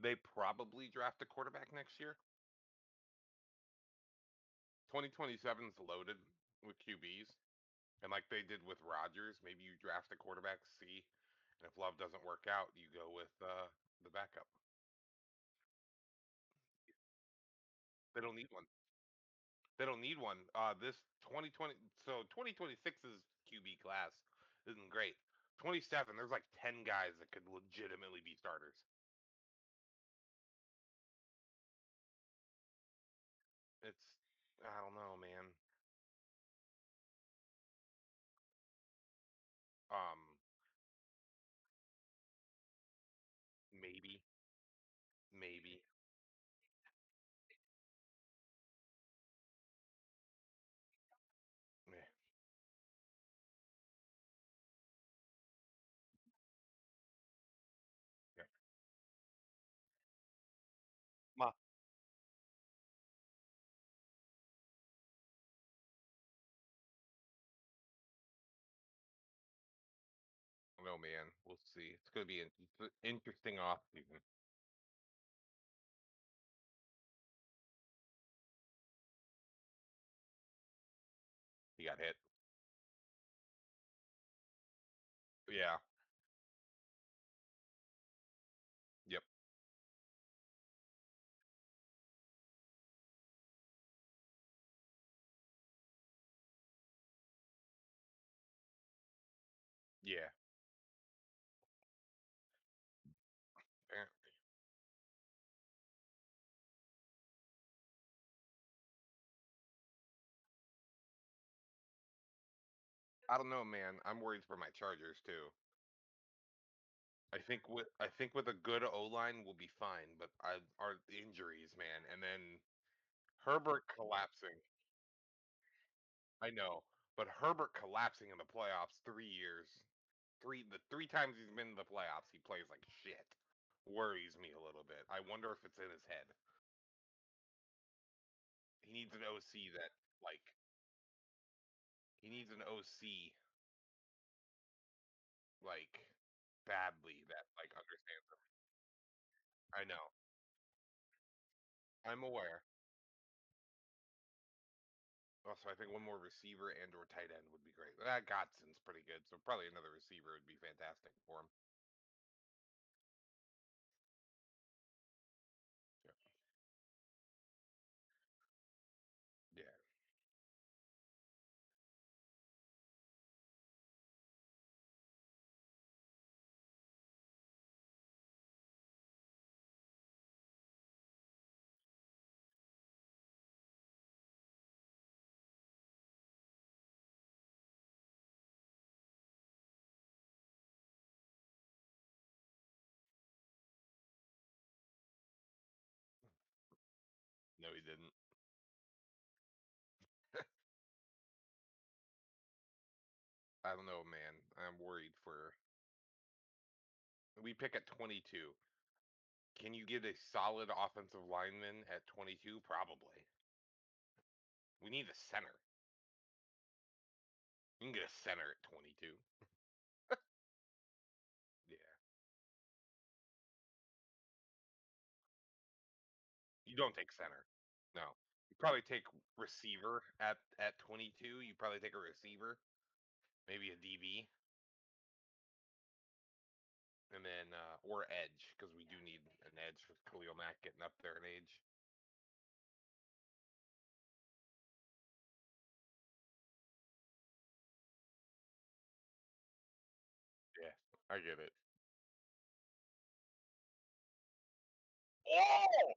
They probably draft a quarterback next year. 2027 is loaded with QBs. And like they did with Rodgers, maybe you draft a quarterback, see, and if Love doesn't work out, you go with the backup. They don't need one. They don't need one. This 2020, so 2026's QB class isn't great. 27, there's like 10 guys that could legitimately be starters. It's, I don't know, man. Um, maybe, maybe. Yeah. Yeah. Ma, no, man. We'll see. It's going to be an interesting off season. He got hit. Yeah. Yep. Yeah. Apparently. I don't know, man. I'm worried for my Chargers too. I think with a good O line we'll be fine, but I our injuries, man, and then Herbert collapsing. I know, but Herbert collapsing in the playoffs 3 years, the three times he's been in the playoffs, he plays like shit. Worries me a little bit. I wonder if it's in his head. He needs an OC that like he needs an OC like badly that like understands him. I know. I'm aware. Also, I think one more receiver and or tight end would be great. That Godson's pretty good, so probably another receiver would be fantastic for him. Yeah. Yeah. No, he didn't. I don't know, man. I'm worried for. We pick at 22. Can you get a solid offensive lineman at 22? Probably. We need a center. You can get a center at 22. Yeah. You don't take center. No. You probably take receiver at 22. You probably take a receiver, maybe a DB. And then or edge because we do need an edge with Khalil Mack getting up there in age. Yeah, I get it. Oh!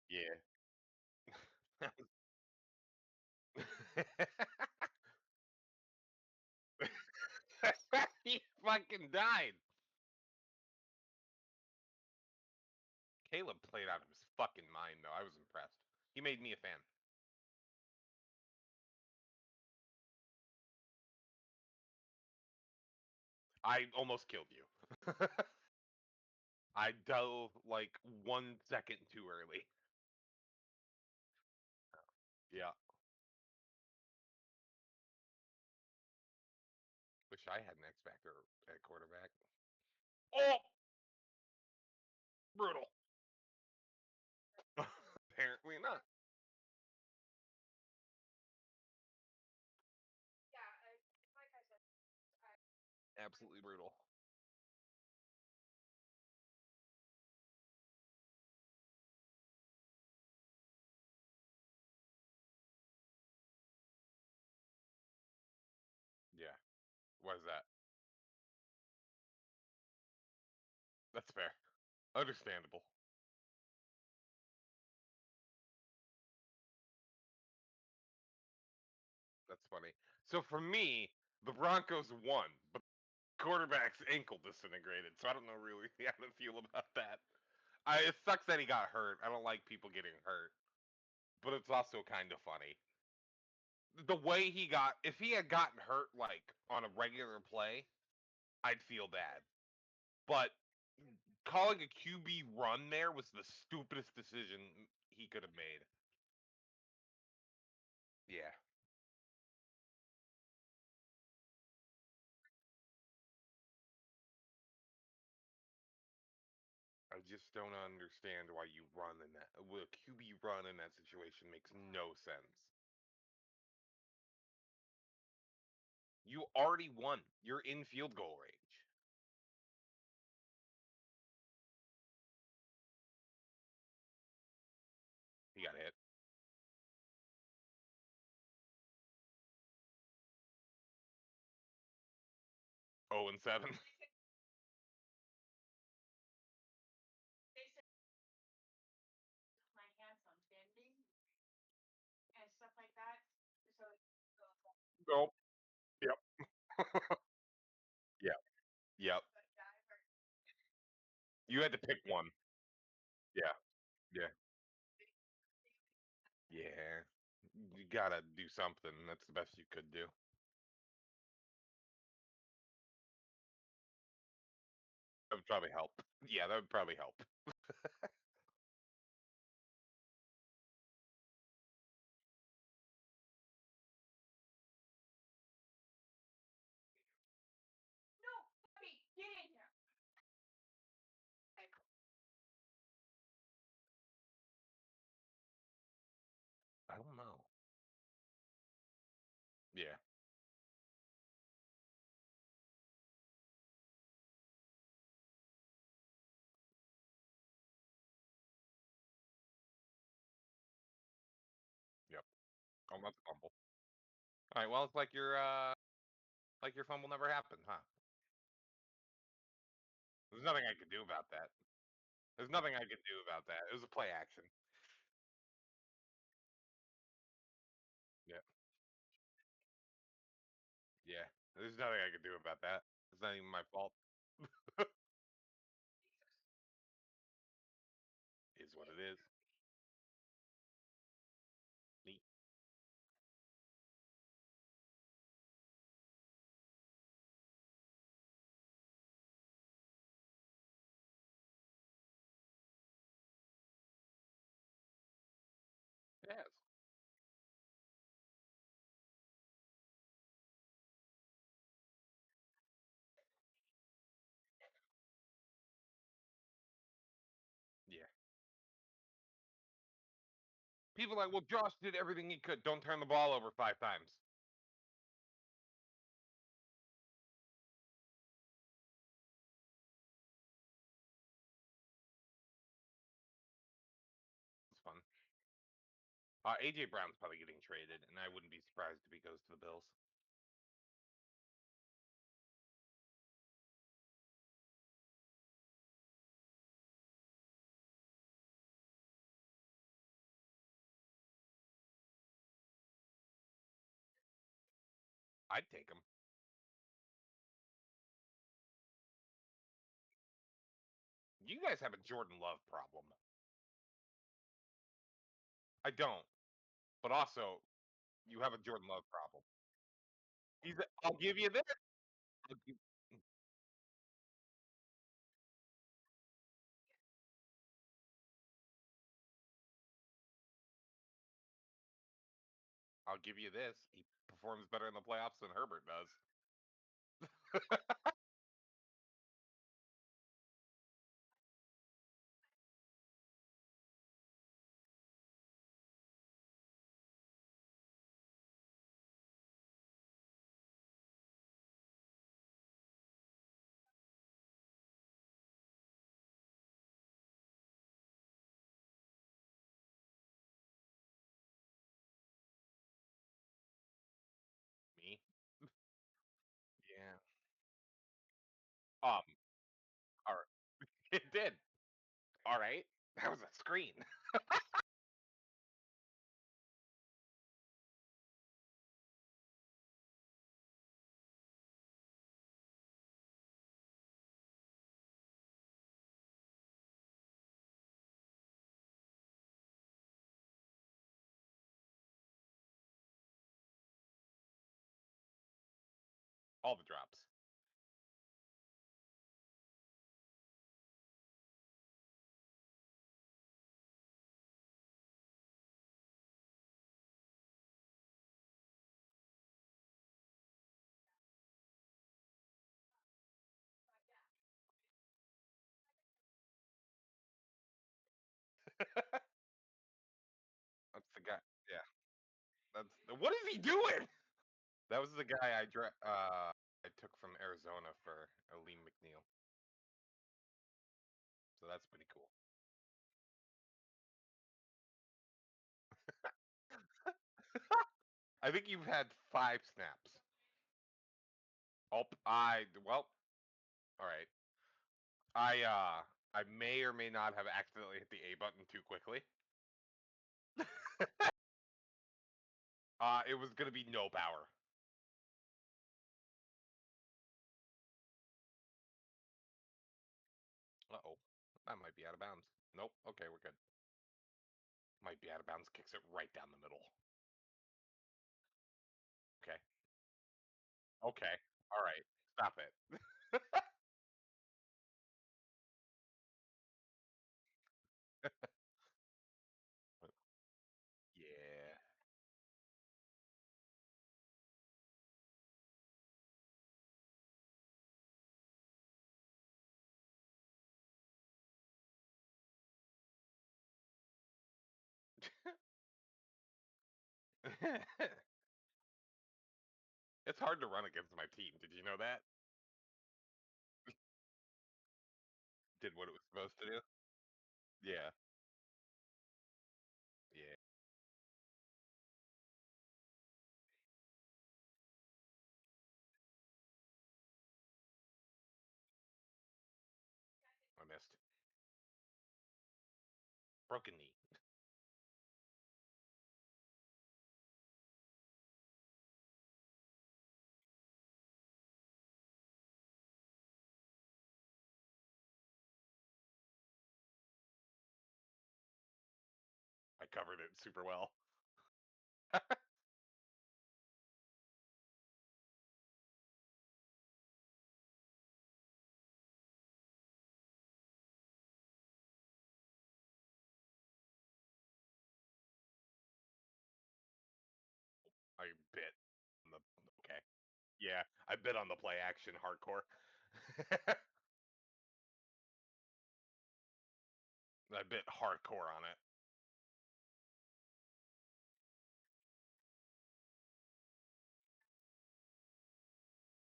Yeah. He fucking died. Caleb played out of his fucking mind though. I was impressed. He made me a fan. I almost killed you. I dove like 1 second too early. Yeah. Wish I had an X Factor at quarterback. Oh! Brutal. Apparently not. Absolutely brutal. Yeah. Why is that? That's fair. Understandable. That's funny. So for me, the Broncos won, but quarterback's ankle disintegrated. So I don't know really how to feel about that. It sucks that he got hurt. I don't like people getting hurt, but it's also kind of funny. The way he got, if he had gotten hurt like on a regular play, I'd feel bad. But calling a QB run there was the stupidest decision he could have made. Yeah. I just don't understand why you run in that. A QB run in that situation makes no sense. You already won. You're in field goal range. He got hit. 0-7. Nope. Yep. Yep. Yep. You had to pick one. Yeah. Yeah. Yeah. You gotta do something. That's the best you could do. That would probably help. Yeah, that would probably help. I don't know. Yeah. Yep. Almost fumble. All right. Well, it's like your fumble never happened, huh? There's nothing I could do about that. There's nothing I could do about that. It was a play action. Yeah. Yeah. There's nothing I could do about that. It's not even my fault. Is what it is. Neat. Yes. Yeah. People are like, well, Josh did everything he could. Don't turn the ball over 5 times. It's fun. AJ Brown's probably getting traded, and I wouldn't be surprised if he goes to the Bills. I'd take him. You guys have a Jordan Love problem. I don't. But also, you have a Jordan Love problem. I'll give you this. I'll give, I'll give you this. He performs better in the playoffs than Herbert does. Um, all right. It did. All right. That was a screen. All the drops. That's the guy. Yeah. What is he doing? That was the guy I took from Arizona for Aleem McNeil. So that's pretty cool. I think you've had 5 snaps. Oh, all right. I may or may not have accidentally hit the A button too quickly. It was gonna be no power. Uh-oh. That might be out of bounds. Nope. Okay, we're good. Might be out of bounds, kicks it right down the middle. Okay. Okay. All right. Stop it. Yeah. It's hard to run against my team. Did you know that? Did what it was supposed to do? Yeah. Yeah. I missed. Broken knee. I covered it super well. I bit on the okay. Yeah, I bit on the play action hardcore. I bit hardcore on it.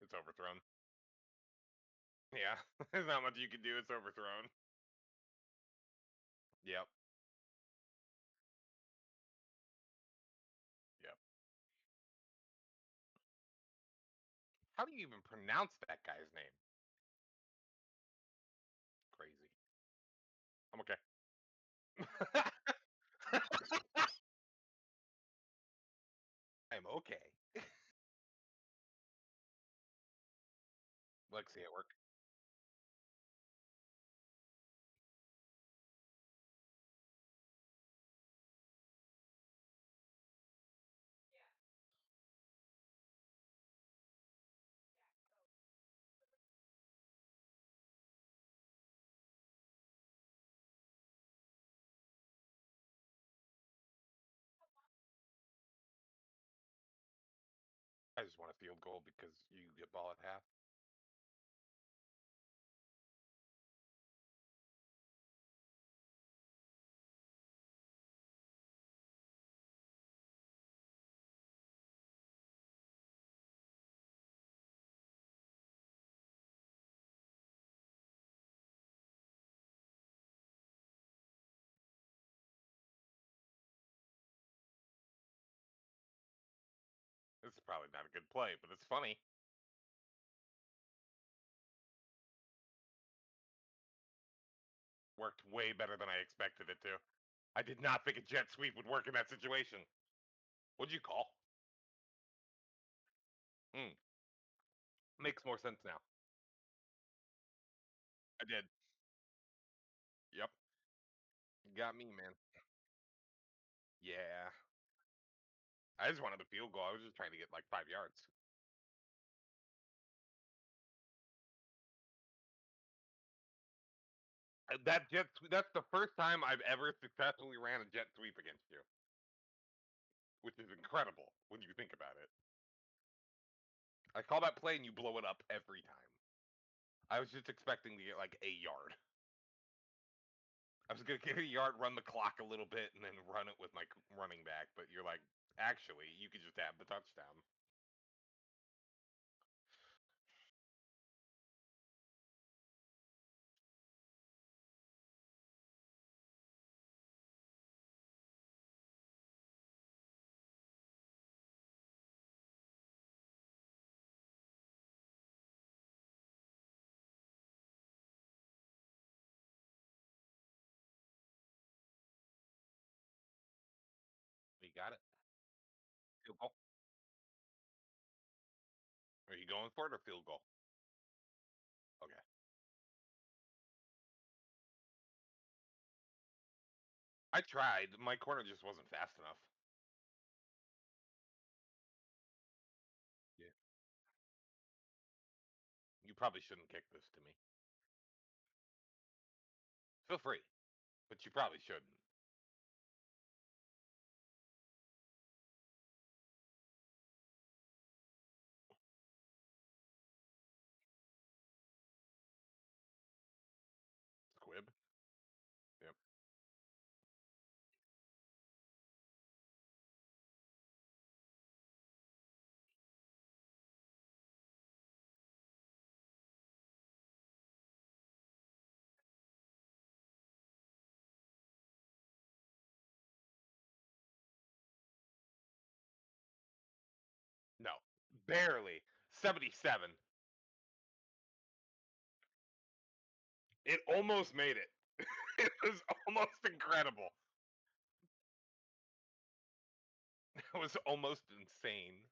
It's overthrown. Yeah, there's not much you can do. It's overthrown. Yep. Yep. How do you even pronounce that guy's name? Crazy. I'm okay. I'm okay. Lexi at work. I just want a field goal because you get ball at half. This is probably not a good play, but it's funny. Worked way better than I expected it to. I did not think a jet sweep would work in that situation. What'd you call? Mm, makes more sense now. I did. Yep. You got me, man. Yeah. I just wanted the field goal. I was just trying to get like 5 yards. That's the first time I've ever successfully ran a jet sweep against you, which is incredible when you think about it. I call that play and you blow it up every time. I was just expecting to get like a yard. I was gonna get a yard, run the clock a little bit, and then run it with my running back. But you're like, actually, you could just have the touchdown. You got it. Field goal. Are you going for it or field goal? Okay. I tried. My corner just wasn't fast enough. Yeah. You probably shouldn't kick this to me. Feel free, but you probably shouldn't. Squib. Yep. No. Barely. 77. It almost made it. It was almost incredible. It was almost insane.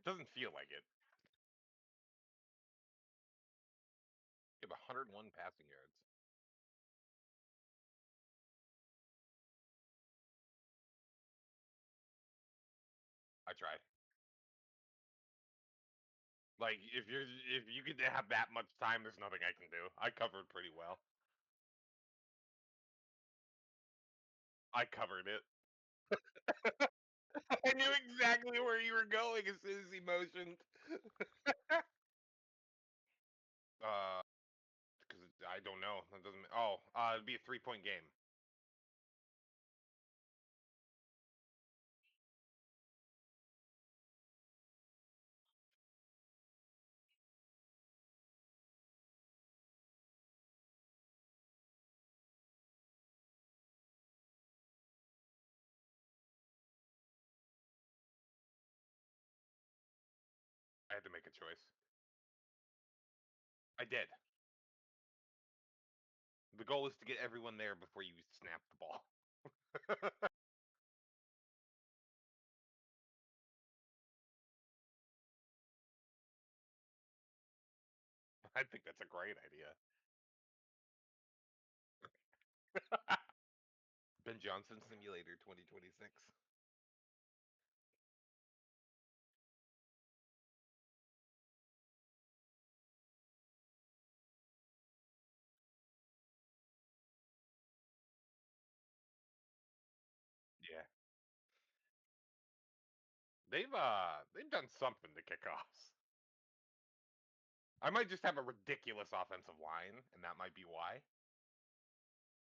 It doesn't feel like it. You have 101 passing yards. I tried. Like if you could have that much time, there's nothing I can do. I covered pretty well. I covered it. I knew exactly where you were going as soon as he motioned. Uh, because I don't know. That doesn't. Oh, it'd be a 3 point game. I had to make a choice. I did. The goal is to get everyone there before you snap the ball. I think that's a great idea. Ben Johnson Simulator 2026. Yeah. They've done something to kickoffs. I might just have a ridiculous offensive line, and that might be why,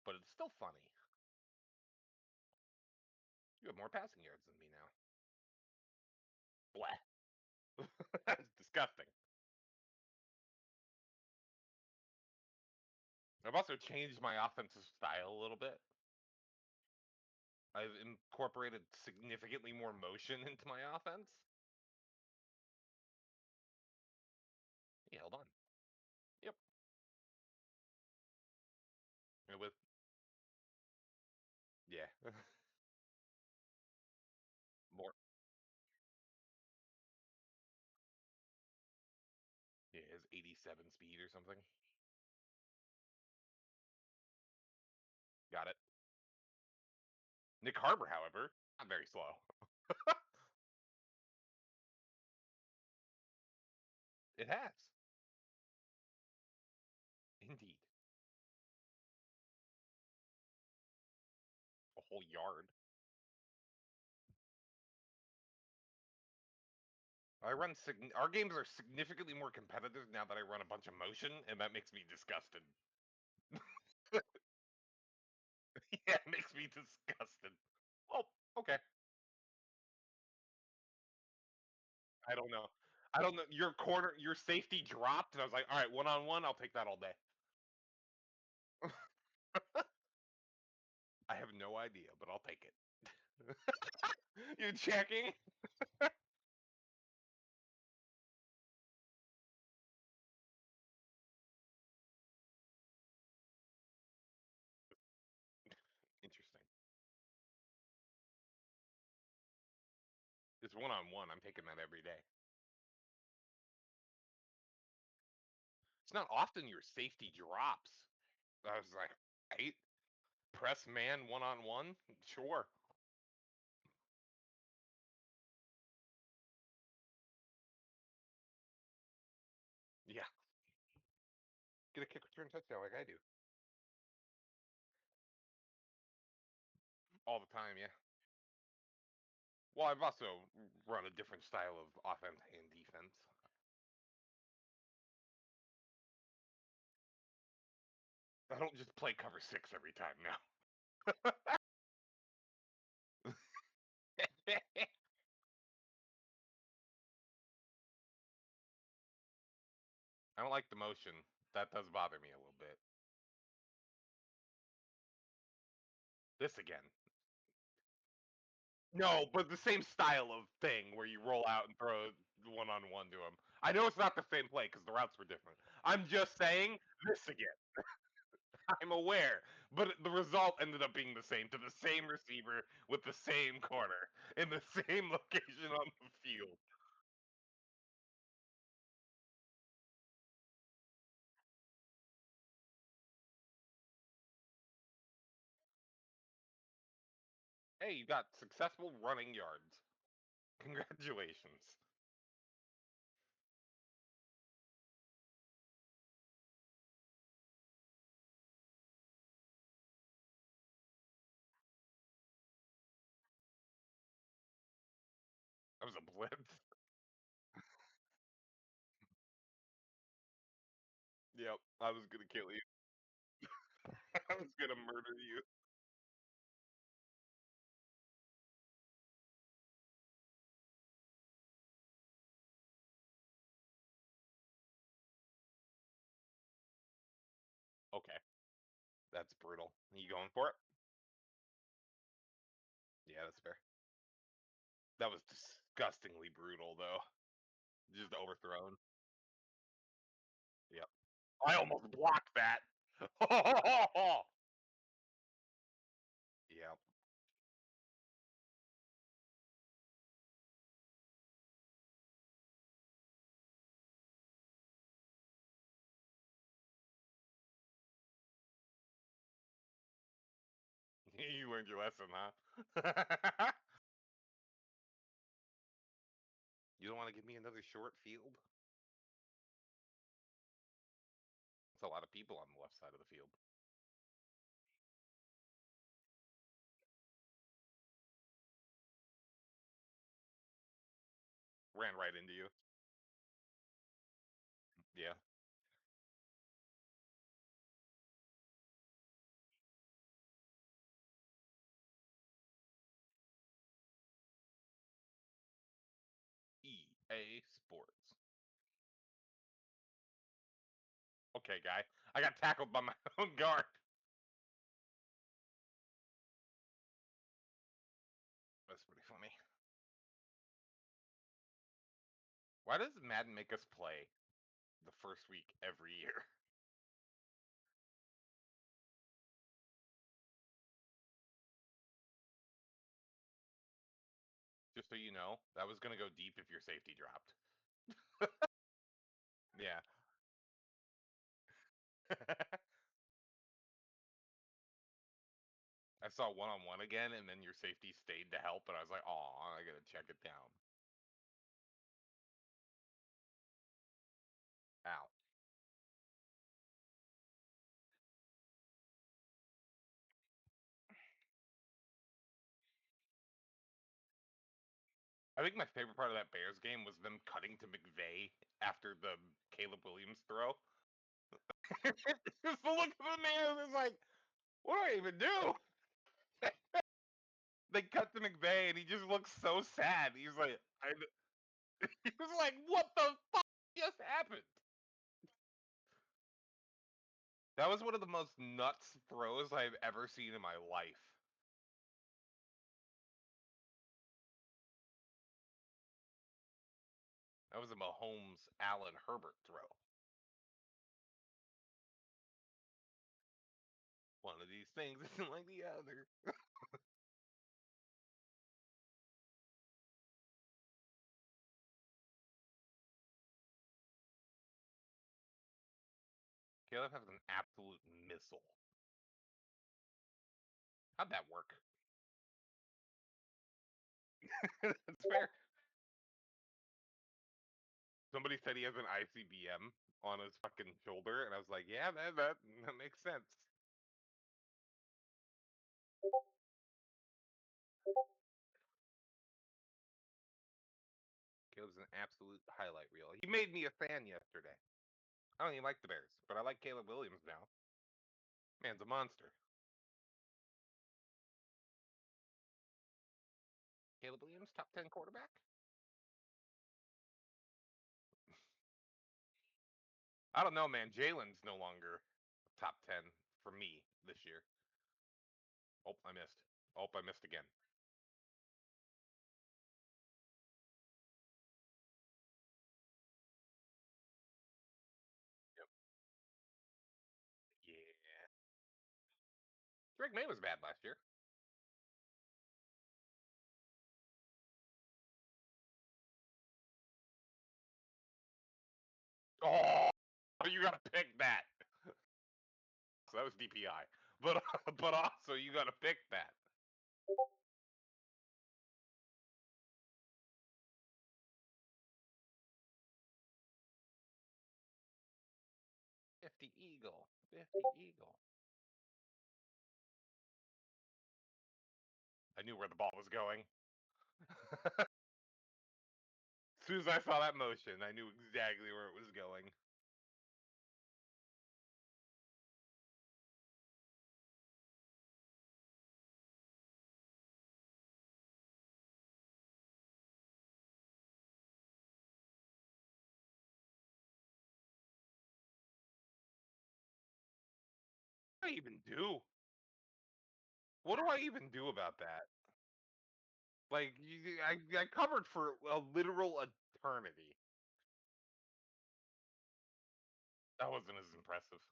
but it's still funny. You have more passing yards than me now. Blah. That's disgusting. I've also changed my offensive style a little bit. I've incorporated significantly more motion into my offense. Yeah, hold on. Yep. And with yeah, more yeah, his 87 speed or something. Got it. Nick Harbor, however, not very slow. It has. Indeed. A whole yard. Our games are significantly more competitive now that I run a bunch of motion, and that makes me disgusted. Yeah, it makes me disgusted. Oh, okay. I don't know. I don't know. Your safety dropped, and I was like, all right, one on one, I'll take that all day. I have no idea, but I'll take it. You checking? Interesting. It's one on one. I'm taking that every day. It's not often your safety drops. I was like, right? Press man one on one? Sure. Yeah. Get a kick return touchdown like I do. All the time, yeah. Well, I've also run a different style of offense and defense. I don't just play cover six every time now. I don't like the motion. That does bother me a little bit. This again. No, but the same style of thing where you roll out and throw one on one to him. I know it's not the same play because the routes were different. I'm just saying this again. I'm aware, but the result ended up being the same to the same receiver with the same corner in the same location on the field. Hey, you got successful running yards. Congratulations. That was a blitz. Yep, I was gonna kill you. I was gonna murder you. Okay, that's brutal. You going for it? Yeah, that's fair. That was disgustingly brutal, though. Just overthrown. Yep. I almost blocked that. Yep. You learned your lesson, huh? You don't want to give me another short field? That's a lot of people on the left side of the field. Ran right into you. Yeah. Sports. Okay, guy. I got tackled by my own guard. That's pretty funny. Why does Madden make us play the first week every year? Just so you know, that was gonna go deep if your safety dropped. Yeah. I saw one on one again, and then your safety stayed to help, and I was like, "Oh, I gotta check it down." Ow. I think my favorite part of that Bears game was them cutting to McVay after the Caleb Williams throw. Just the look of the man was like, "What do I even do?" They cut to McVay, and he just looks so sad. He's like, he was like, "What the fuck just happened?" That was one of the most nuts throws I've ever seen in my life. That was a Mahomes Allen Herbert throw. One of these things isn't like the other. Caleb has an absolute missile. How'd that work? That's fair. Somebody said he has an ICBM on his fucking shoulder, and I was like, yeah, that makes sense. Caleb's an absolute highlight reel. He made me a fan yesterday. I don't even like the Bears, but I like Caleb Williams now. Man's a monster. Caleb Williams, top 10 quarterback? I don't know, man. Jalen's no longer top 10 for me this year. Oh, I missed. Oh, I missed again. Yep. Yeah. Drake May was bad last year. Oh, you got to pick that. So that was DPI. But but also you got to pick that. 50 Eagle. 50 Eagle. I knew where the ball was going. As soon as I saw that motion, I knew exactly where it was going. What do I even do? What do I even do about that? Like, I covered for a literal eternity. That wasn't as impressive.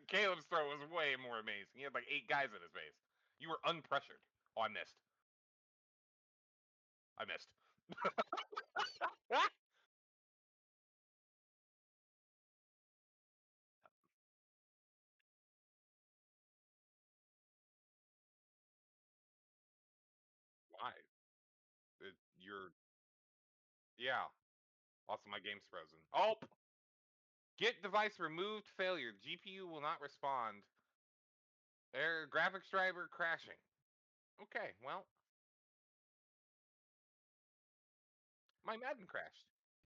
Caleb's throw was way more amazing. He had like 8 guys in his face. You were unpressured. Oh, I missed. I missed. Why? You're yeah. Also, my game's frozen. Oh, get device removed. Failure. GPU will not respond. Error. Graphics driver crashing. Okay, well, my Madden crashed.